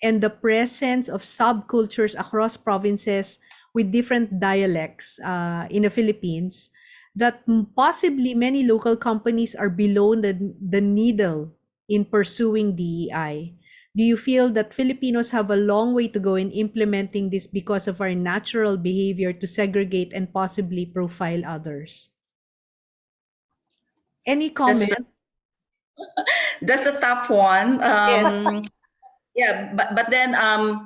and the presence of subcultures across provinces with different dialects in the Philippines, that possibly many local companies are below the needle in pursuing DEI? Do you feel that Filipinos have a long way to go in implementing this because of our natural behavior to segregate and possibly profile others? Any That's comment? that's a tough one. Yes. Yeah, but then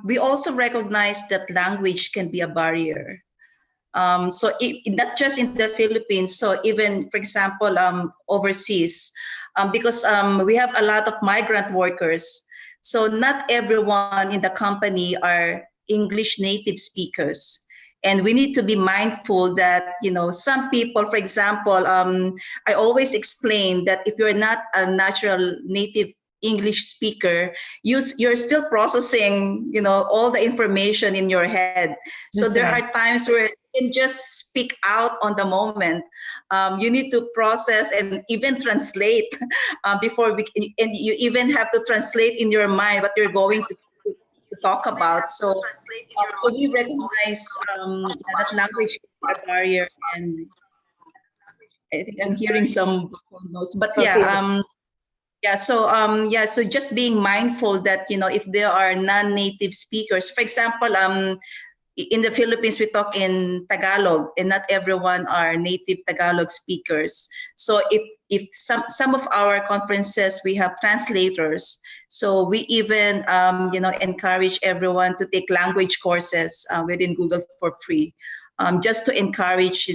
we also recognize that language can be a barrier. So not just in the Philippines, so even, for example, overseas, because we have a lot of migrant workers. So not everyone in the company are English native speakers. And we need to be mindful that, some people, for example, I always explain that if you're not a natural native English speaker, you're still processing, all the information in your head. So That's there right. are times where you can just speak out on the moment. You need to process and even translate and you even have to translate in your mind what you're going to talk about. So we recognize that language is a barrier, and I think I'm hearing some background noise. But Okay. so just being mindful that if there are non-native speakers, for example, in the Philippines we talk in Tagalog, and not everyone are native Tagalog speakers. So if some of our conferences we have translators, so we even encourage everyone to take language courses within Google for free, just to encourage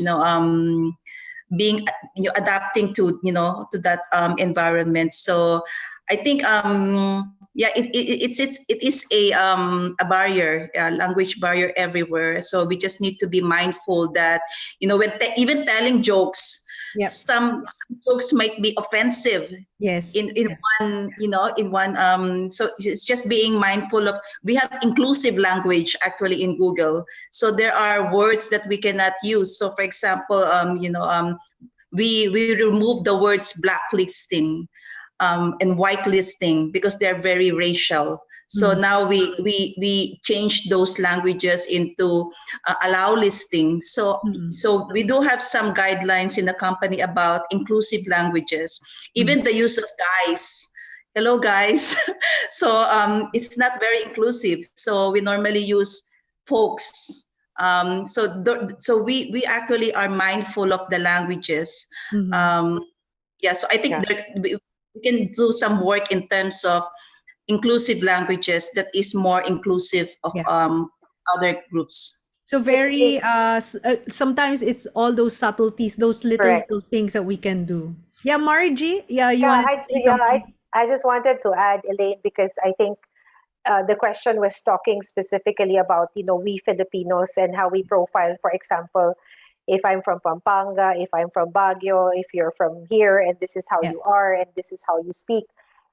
being adapting to that environment. So I think it is a barrier, a language barrier everywhere. So we just need to be mindful that when even telling jokes, Yep. some jokes might be offensive Yes. in one so it's just being mindful of, we have inclusive language actually in Google, so there are words that we cannot use. So for example, we remove the words blacklisting and whitelisting because they're very racial. So now we change those languages into allow listing. So we do have some guidelines in the company about inclusive languages, even the use of guys. Hello, guys. So it's not very inclusive. So we normally use folks. So we actually are mindful of the languages. So I think Yeah. we can do some work in terms of inclusive languages that is more inclusive of Yeah. other groups. So very sometimes it's all those subtleties, those little Correct. things that we can do. Yeah, Margie. Yeah, you Yeah, wanted to say something? I just wanted to add, Elaine, because I think the question was talking specifically about, we Filipinos and how we profile. For example, if I'm from Pampanga, if I'm from Baguio, if you're from here, and this is how Yeah. you are, and this is how you speak.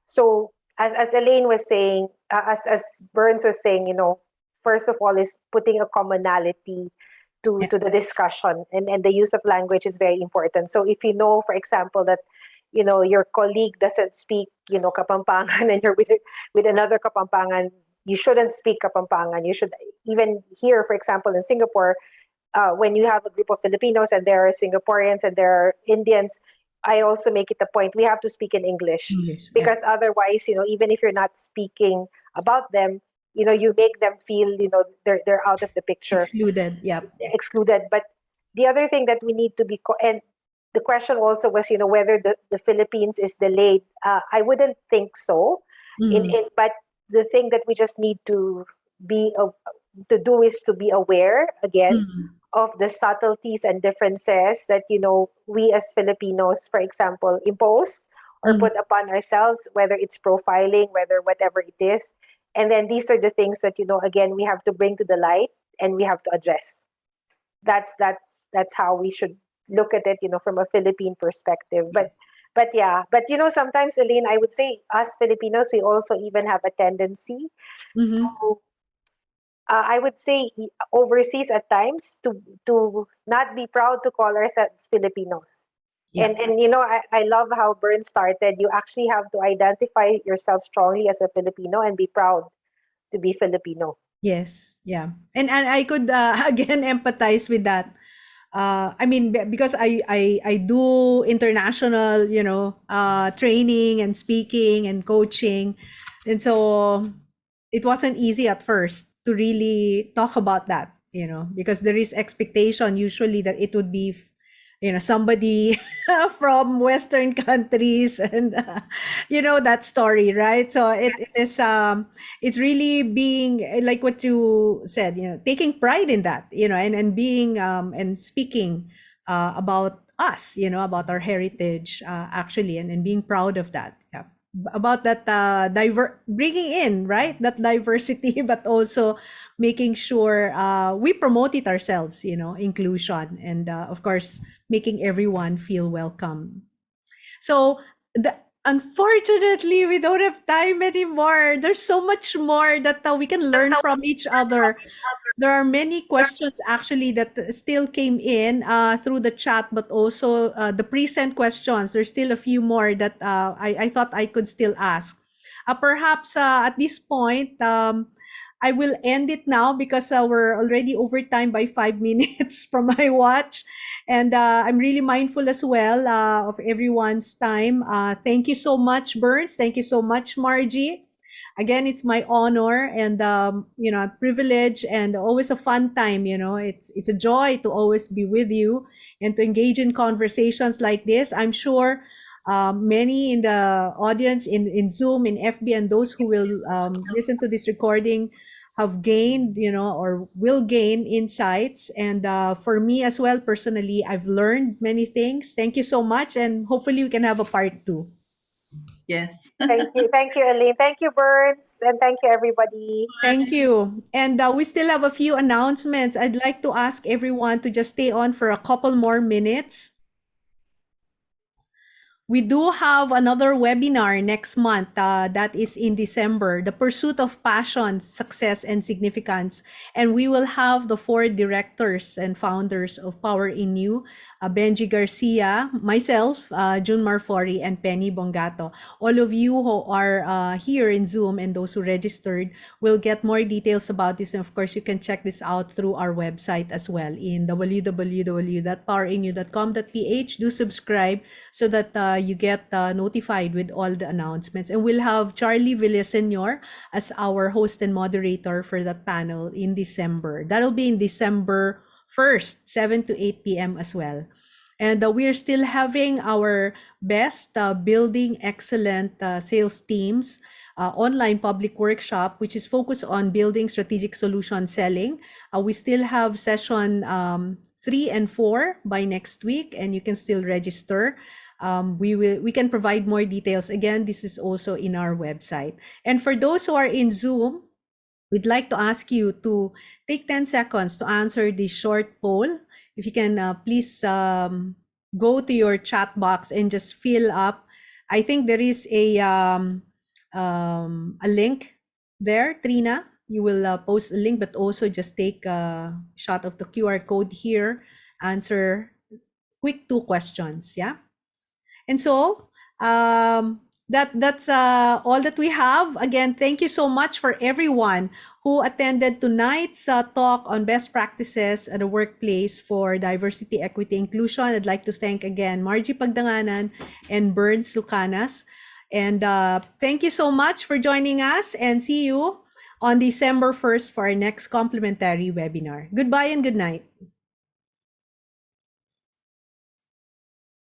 So as Elaine was saying, as Burns was saying, first of all is putting a commonality to the discussion, and the use of language is very important. So if you know, for example, that your colleague doesn't speak Kapampangan, and you're with another Kapampangan, you shouldn't speak Kapampangan. You should, even here, for example, in Singapore, when you have a group of Filipinos and there are Singaporeans and there are Indians, I also make it a point we have to speak in English, English. Yeah. because otherwise, even if you're not speaking about them, you make them feel they're out of the picture, Excluded. Yep. excluded. But the other thing that we need to be and the question also was whether the Philippines is delayed. I wouldn't think so. But the thing that we just need to be to do is to be aware again of the subtleties and differences that we as Filipinos, for example, impose or put upon ourselves, whether it's profiling, whether whatever it is. And then these are the things that again, we have to bring to the light and we have to address. That's how we should look at it, from a Philippine perspective. But sometimes, Elaine, I would say us Filipinos, we also even have a tendency to, I would say, overseas at times to not be proud to call ourselves Filipinos. Yeah. And I love how Bern started. You actually have to identify yourself strongly as a Filipino and be proud to be Filipino. Yes, yeah. And I could again empathize with that. I mean, because I do international, training and speaking and coaching. And so it wasn't easy at first to really talk about that, because there is expectation usually that it would be, somebody from Western countries and, that story, right? So it is, it's really being like what you said, taking pride in that, and being, and speaking about us, about our heritage, actually, and being proud of that. Yeah. About that, bringing in, right, that diversity, but also making sure we promote it ourselves, inclusion, and of course, making everyone feel welcome. So, unfortunately, we don't have time anymore. There's so much more that we can learn from each other. There are many questions actually that still came in through the chat, but also the present questions. There's still a few more that I thought I could still ask. Perhaps at this point, I will end it now because we're already over time by 5 minutes from my watch. And I'm really mindful as well of everyone's time. Thank you so much, Burns. Thank you so much, Margie. Again, it's my honor and a privilege and always a fun time. It's a joy to always be with you and to engage in conversations like this. I'm sure many in the audience in Zoom, in FB, and those who will listen to this recording have gained, or will gain insights. And for me as well, personally, I've learned many things. Thank you so much. And hopefully we can have a part 2. Yes. Thank you, Elaine. Thank you, Burns, and thank you, everybody. Thank you. And we still have a few announcements. I'd like to ask everyone to just stay on for a couple more minutes. We do have another webinar next month that is in December, The Pursuit of Passion, Success, and Significance. And we will have the 4 directors and founders of POWERinU, Benji Garcia, myself, June Marfori, and Penny Bongato. All of you who are here in Zoom and those who registered will get more details about this. And of course, you can check this out through our website as well in www.powerinU.com.ph. Do subscribe so that you get notified with all the announcements. And we'll have Charlie Villasenor as our host and moderator for that panel in December. That'll be in December 1st, 7 to 8 p.m. as well. And we're still having our best building excellent sales teams online public workshop, which is focused on building strategic solution selling. We still have session 3 and 4 by next week, and you can still register. We can provide more details. Again, this is also in our website. And for those who are in Zoom, we'd like to ask you to take 10 seconds to answer this short poll. If you can please go to your chat box and just fill up. I think there is a link there, Trina. You will post a link, but also just take a shot of the QR code here. Answer quick 2 questions, yeah? And so that's all that we have. Again, thank you so much for everyone who attended tonight's talk on best practices at the workplace for diversity, equity, inclusion. I'd like to thank again Margie Pagdanganan and Burns Lucanas. And thank you so much for joining us, and see you on December 1st for our next complimentary webinar. Goodbye and good night.